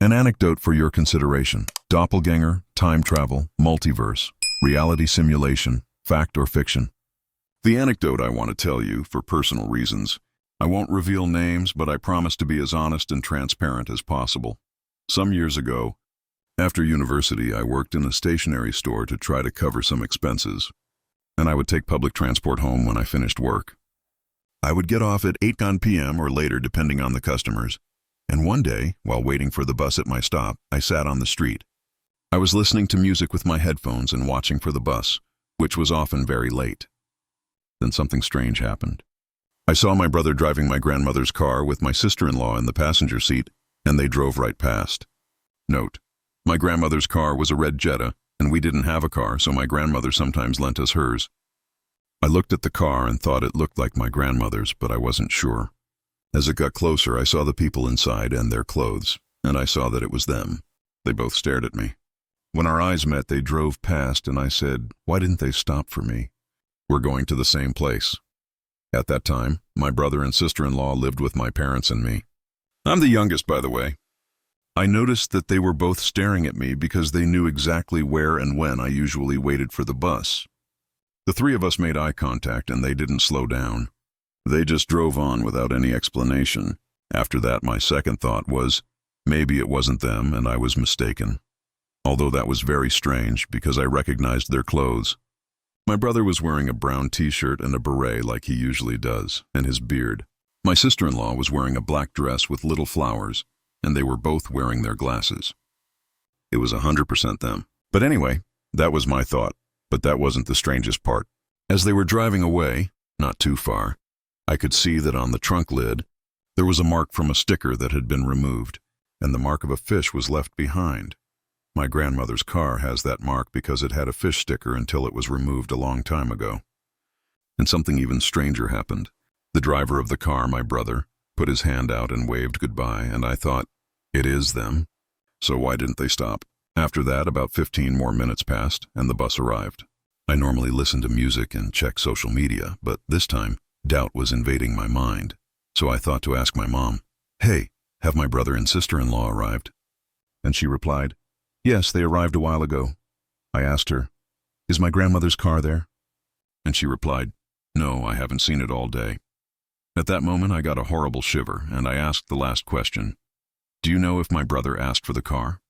An anecdote for your consideration. Doppelgänger, time travel, multiverse, reality simulation, fact or fiction. The anecdote I want to tell you for personal reasons. I won't reveal names, but I promise to be as honest and transparent as possible. Some years ago, after university, I worked in a stationery store to try to cover some expenses, and I would take public transport home when I finished work. I would get off at 8 p.m. or later depending on the customers, and one day, while waiting for the bus at my stop, I sat on the street. I was listening to music with my headphones and watching for the bus, which was often very late. Then something strange happened. I saw my brother driving my grandmother's car with my sister-in-law in the passenger seat, and they drove right past. Note: my grandmother's car was a red Jetta, and we didn't have a car, so my grandmother sometimes lent us hers. I looked at the car and thought it looked like my grandmother's, but I wasn't sure. As it got closer, I saw the people inside and their clothes, and I saw that it was them. They both stared at me. When our eyes met, they drove past, and I said, "Why didn't they stop for me? We're going to the same place." At that time, my brother and sister-in-law lived with my parents and me. I'm the youngest, by the way. I noticed that they were both staring at me because they knew exactly where and when I usually waited for the bus. The three of us made eye contact, and they didn't slow down. They just drove on without any explanation. After that, my second thought was, maybe it wasn't them and I was mistaken. Although that was very strange because I recognized their clothes. My brother was wearing a brown t-shirt and a beret like he usually does, and his beard. My sister-in-law was wearing a black dress with little flowers, and they were both wearing their glasses. It was 100% them. But anyway, that was my thought, but that wasn't the strangest part. As they were driving away, not too far, I could see that on the trunk lid, there was a mark from a sticker that had been removed, and the mark of a fish was left behind. My grandmother's car has that mark because it had a fish sticker until it was removed a long time ago. And something even stranger happened. The driver of the car, my brother, put his hand out and waved goodbye, and I thought, it is them. So why didn't they stop? After that, about 15 more minutes passed, and the bus arrived. I normally listen to music and check social media, but this time, doubt was invading my mind. So I thought to ask my mom, "Hey, have my brother and sister-in-law arrived?" And she replied, "Yes, they arrived a while ago." I asked her, "Is my grandmother's car there?" And she replied, "No, I haven't seen it all day." At that moment, I got a horrible shiver, and I asked the last question, "Do you know if my brother asked for the car?"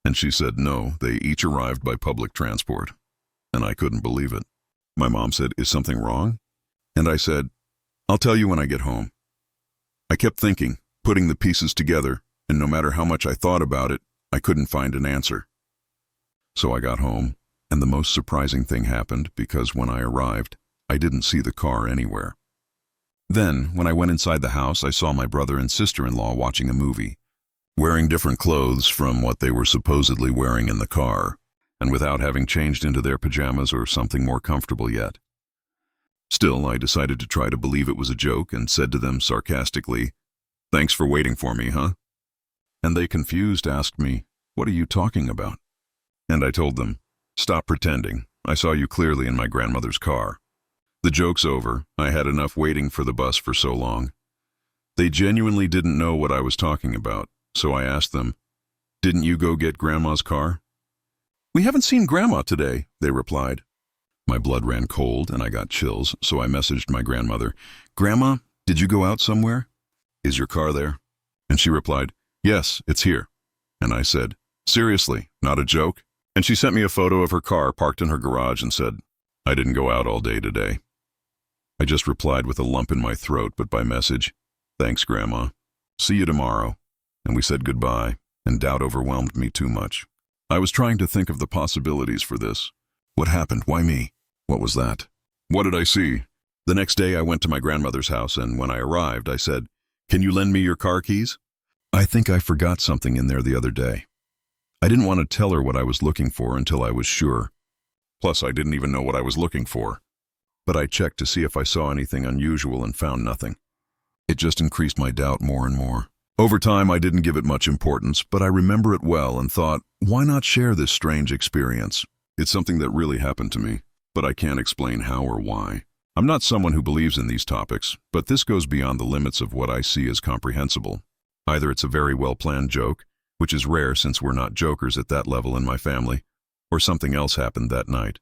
And she said, "No, they each arrived by public transport." And I couldn't believe it. My mom said, "Is something wrong?" And I said, "I'll tell you when I get home." I kept thinking, putting the pieces together, and no matter how much I thought about it, I couldn't find an answer. So I got home, and the most surprising thing happened because when I arrived, I didn't see the car anywhere. Then, when I went inside the house, I saw my brother and sister-in-law watching a movie, wearing different clothes from what they were supposedly wearing in the car, and without having changed into their pajamas or something more comfortable yet. Still, I decided to try to believe it was a joke and said to them sarcastically, "Thanks for waiting for me, huh?" And they, confused, asked me, "What are you talking about?" And I told them, "Stop pretending. I saw you clearly in my grandmother's car. The joke's over. I had enough waiting for the bus for so long." They genuinely didn't know what I was talking about, so I asked them, "Didn't you go get Grandma's car?" "We haven't seen Grandma today," they replied. My blood ran cold and I got chills, so I messaged my grandmother, "Grandma, did you go out somewhere? Is your car there?" And she replied, "Yes, it's here." And I said, "Seriously, not a joke?" And she sent me a photo of her car parked in her garage and said, "I didn't go out all day today." I just replied with a lump in my throat, but by message, "Thanks, Grandma. See you tomorrow." And we said goodbye, and doubt overwhelmed me too much. I was trying to think of the possibilities for this. What happened? Why me? What was that? What did I see? The next day I went to my grandmother's house, and when I arrived, I said, "Can you lend me your car keys? I think I forgot something in there the other day." I didn't want to tell her what I was looking for until I was sure. Plus, I didn't even know what I was looking for. But I checked to see if I saw anything unusual and found nothing. It just increased my doubt more and more. Over time, I didn't give it much importance, but I remember it well and thought, why not share this strange experience? It's something that really happened to me, but I can't explain how or why. I'm not someone who believes in these topics, but this goes beyond the limits of what I see as comprehensible. Either it's a very well-planned joke, which is rare since we're not jokers at that level in my family, or something else happened that night.